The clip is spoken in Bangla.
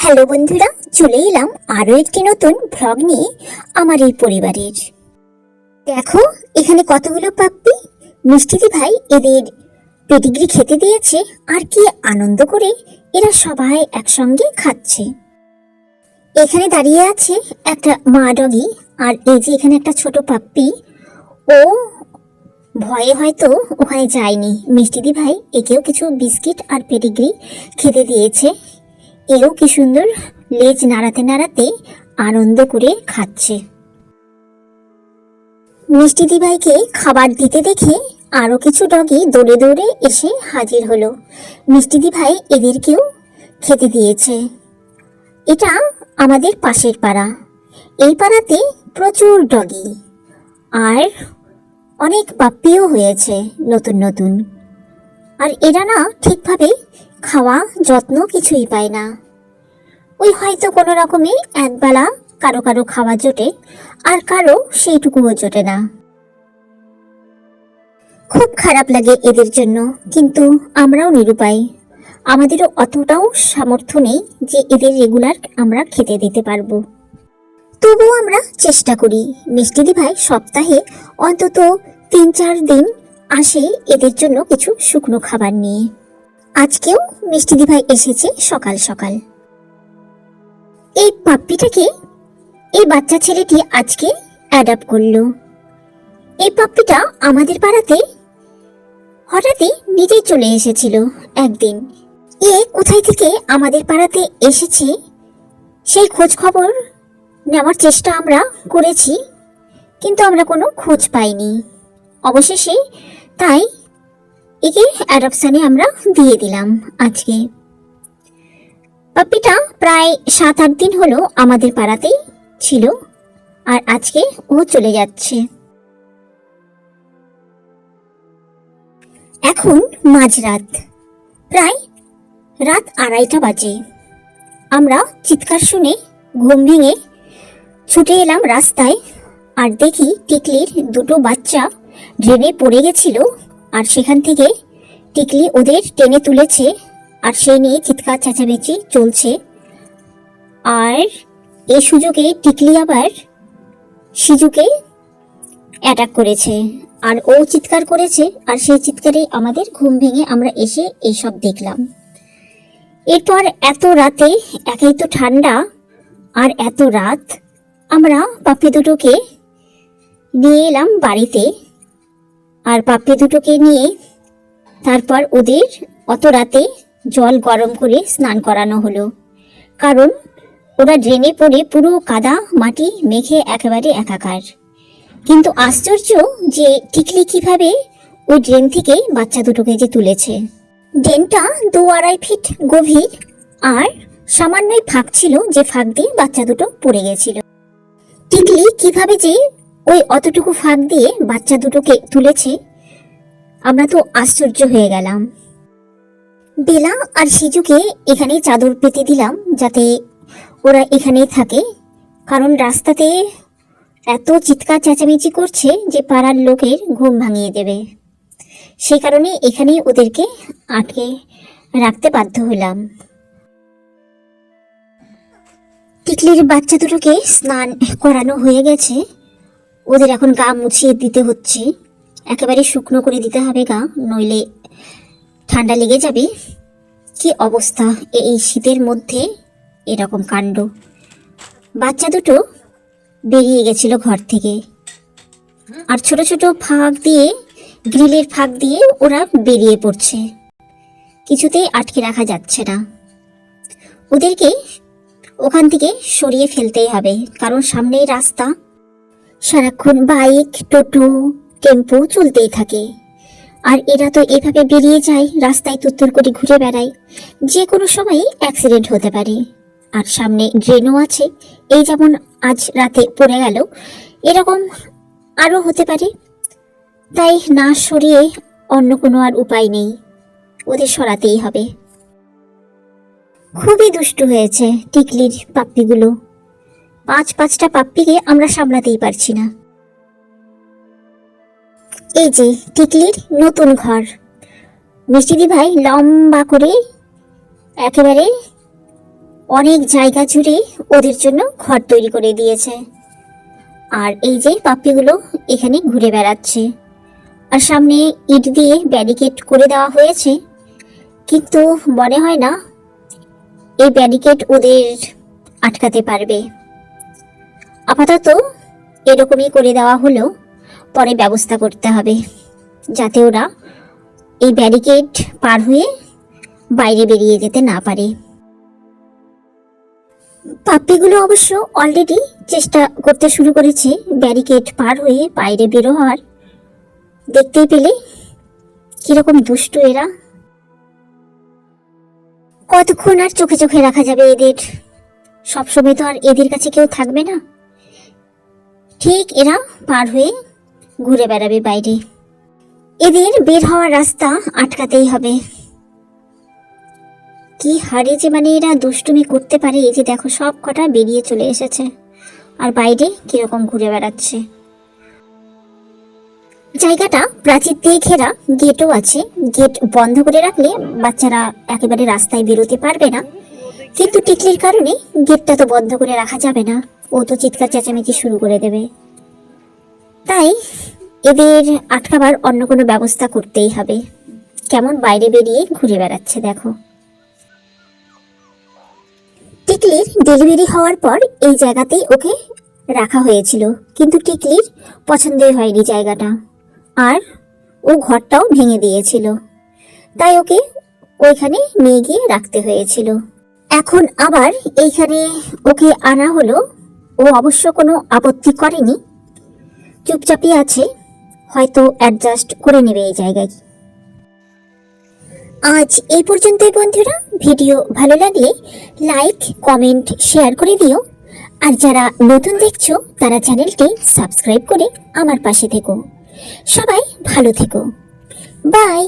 হ্যালো বন্ধুরা, চলে এলাম আরো একটি নতুন ভ্লগ নিয়ে আমার এই পরিবারের। দেখো এখানে কতগুলো পাপ্পি। মিষ্টিদি ভাই এদের পেডিগ্রি খেতে দিয়েছে আর কি আনন্দ করে এরা সবাই একসঙ্গে খাচ্ছে। এখানে দাঁড়িয়ে আছে একটা মা ডগি, আর এই যে এখানে একটা ছোট পাপ্পি, ও ভয়ে হয়তো ওখানে যায়নি। মিষ্টিদি ভাই একেও কিছু বিস্কিট আর পেডিগ্রি খেতে দিয়েছে। এও কি সুন্দর লেজ নাড়াতে নাড়াতে আনন্দ করে খাচ্ছে। মিষ্টি দিভাইকে খাবার দিতে দেখে আরো কিছু ডগি দৌড়ে দৌড়ে এসে হাজির হলো। মিষ্টি দিভাই এদেরকেও খেতে দিয়েছে। এটা আমাদের পাশের পাড়া। এই পাড়াতে প্রচুর ডগি আর অনেক পাপ্পিও হয়েছে নতুন নতুন। আর এরা না ঠিকভাবে খাওয়া যত্ন কিছুই পায় না। ওই হয়তো কোনো রকমে একবেলা কারো কারো খাওয়া জোটে, আর কারো সেইটুকুও জোটে না। খুব খারাপ লাগে এদের জন্য, কিন্তু আমরাও নিরুপায়। আমাদেরও অতটাও সামর্থ্য নেই যে এদের রেগুলার আমরা খেতে দিতে পারবো। তবুও আমরা চেষ্টা করি। মিষ্টিদি ভাই সপ্তাহে অন্তত 3-4 দিন আসে এদের জন্য কিছু শুকনো খাবার নিয়ে। আজকেও মিষ্টিদি ভাই এসেছে সকাল সকাল। এই পাপ্পিটাকে এই বাচ্চা ছেলেটি আজকে অ্যাডাপ্ট করলো। এই পাপ্পিটা আমাদের পাড়াতে হঠাৎই নিজেই চলে এসেছিল একদিন। এ কোথায় থেকে আমাদের পাড়াতে এসেছে সেই খোঁজ খবর নেওয়ার চেষ্টা আমরা করেছি, কিন্তু আমরা কোনো খোঁজ পাইনি। অবশেষে তাই একে অ্যাডপশনে আমরা দিয়ে দিলাম আজকে। পাপ্পিটা প্রায় 7-8 দিন হলো আমাদের পাড়াতেই ছিল, আর আজকে ও চলে যাচ্ছে। এখন মাঝরাত, প্রায় রাত 2:30 বাজে। আমরা চিৎকার শুনে ঘুম ভেঙে ছুটে এলাম রাস্তায়, আর দেখি টিকলির 2টো বাচ্চা ড্রেনে পড়ে গেছিল, আর সেখান থেকে টিকলি ওদের টেনে তুলেছে, আর সেই নিয়ে চিৎকার চেঁচামেচি চলছে। আর এই সুযোগে টিকলি আবার সিজুকে অ্যাটাক করেছে, আর ও চিৎকার করেছে, আর সেই চিৎকারে আমাদের ঘুম ভেঙে আমরা এসে এইসব দেখলাম। এরপর এত রাতে, একেই তো ঠান্ডা আর এত রাত, আমরা পাপ্পি দুটোকে নিয়ে এলাম বাড়িতে। আর পাপ্পি দুটোকে নিয়ে তারপর ওদের অত রাতে জল গরম করে স্নান করানো হলো, কারণ ওরা ড্রেনে পড়ে পুরো কাদা মাটি মেখে একেবারে একাকার। কিন্তু আশ্চর্য যে টিকলি কিভাবে ওই ড্রেন থেকে বাচ্চা দুটোকে যে তুলেছে। ড্রেনটা 2-2.5 ফিট গভীর, আর সামান্যই ফাঁক ছিল, যে ফাঁক দিয়ে বাচ্চা দুটো পড়ে গেছিল। টিকলি কিভাবে যে ওই অতটুকু ফাঁক দিয়ে বাচ্চা দুটোকে তুলেছে, আমরা তো আশ্চর্য হয়ে গেলাম। বেলা আর সিজুকে এখানে চাদর পেতে দিলাম যাতে ওরা এখানেই থাকে, কারণ রাস্তাতে এত চিৎকার চেঁচামেচি করছে যে পাড়ার লোকের ঘুম ভাঙিয়ে দেবে। সেই কারণে এখানেই ওদেরকে আটকে রাখতে বাধ্য হলাম। টিকলির বাচ্চা দুটোকে স্নান করানো হয়ে গেছে, ওদের এখন গা মুছিয়ে দিতে হচ্ছে। একেবারে শুকনো করে দিতে হবে গা, নইলে ঠান্ডা লেগে যাবে। কি অবস্থা এই শীতের মধ্যে, এরকম কাণ্ড। বাচ্চা দুটো বেরিয়ে গেছিল ঘর থেকে, আর ছোট ছোট ফাঁক দিয়ে, গ্রিলের ফাঁক দিয়ে ওরা বেরিয়ে পড়ছে। কিছুতেই আটকে রাখা যাচ্ছে না। ওদেরকে ওখান থেকে সরিয়ে ফেলতেই হবে, কারণ সামনেই রাস্তা, সারাক্ষণ বাইক, টোটো, টেম্পো চলতেই থাকে। আর এরা তো এভাবে বেরিয়ে যায়, রাস্তায় তুত্তুর করে ঘুরে বেড়ায়, যে কোনো সময় অ্যাক্সিডেন্ট হতে পারে। আর সামনে ড্রেনও আছে, এই যেমন আজ রাতে পড়ে গেল, এরকম আরও হতে পারে। তাই না সরিয়ে অন্য কোনো আর উপায় নেই, ওদের সরাতেই হবে। খুবই দুষ্টু হয়েছে টিকলির পাপ্পিগুলো। 5-5টা পাপ্পিকে আমরা সামলাতেই পারছি না। এই যে টিকলির নতুন ঘর। মিষ্টিদি ভাই লম্বা করে একেবারে অনেক জায়গা জুড়ে ওদের জন্য ঘর তৈরি করে দিয়েছে। আর এই যে পাপ্পিগুলো এখানে ঘুরে বেড়াচ্ছে, আর সামনে ইট দিয়ে ব্যারিকেড করে দেওয়া হয়েছে, কিন্তু মনে হয় না এই ব্যারিকেড ওদের আটকাতে পারবে। আপাতত এরকমই করে দেওয়া হলো, পরে ব্যবস্থা করতে হবে যাতে ওরা এই ব্যারিকেড পার হয়ে বাইরে বেরিয়ে যেতে না পারে। পাপ্পিগুলো অবশ্য অলরেডি চেষ্টা করতে শুরু করেছে ব্যারিকেড পার হয়ে বাইরে বেরো হওয়ার। দেখতেই পেলে কিরকম দুষ্টু এরা। কতক্ষণ আর চোখে চোখে রাখা যাবে এদের? সবসময় তো আর এদের কাছে কেউ থাকবে না। ঠিক এরা পার হয়ে ঘুরে বেড়াবে বাইরে। এদের বের হওয়ার রাস্তা আটকাতেই হবে। কি হারে যে এরা দুষ্টুমি করতে পারে। এই যে দেখো, সব কটা বেরিয়ে চলে এসেছে, আর বাইরে কিরকম ঘুরে বেড়াচ্ছে। জায়গাটা প্রাচীর দিয়ে ঘেরা, গেটও আছে। গেট বন্ধ করে রাখলে বাচ্চারা একেবারে রাস্তায় বেরোতে পারবে না, কিন্তু টিকলির কারণে গেটটা তো বন্ধ করে রাখা যাবে না, ও তো চিৎকার চেঁচামেচি শুরু করে দেবে। তাই এদের আটকাবার অন্য কোনো ব্যবস্থা করতেই হবে। কেমন বাইরে বেরিয়ে ঘুরে বেড়াচ্ছে দেখো। টিকলির ডেলিভারি হওয়ার পর এই জায়গাতেই ওকে রাখা হয়েছিল, কিন্তু টিকলির পছন্দই হয়নি জায়গাটা, আর ও ঘরটাও ভেঙে দিয়েছিল, তাই ওকে ওইখানে নিয়ে গিয়ে রাখতে হয়েছিল। এখন আবার এইখানে ওকে আনা হলো। ও অবশ্য কোনো আপত্তি করেনি, চুপচাপই আছে, হয়তো অ্যাডজাস্ট করে নেবে এই জায়গায়। আজ এই পর্যন্তই বন্ধুরা। ভিডিও ভালো লাগলে লাইক, কমেন্ট, শেয়ার করে দিও। আর যারা নতুন দেখছো তারা চ্যানেলটি সাবস্ক্রাইব করে আমার পাশে থেকো। সবাই ভালো থেকো। বাই।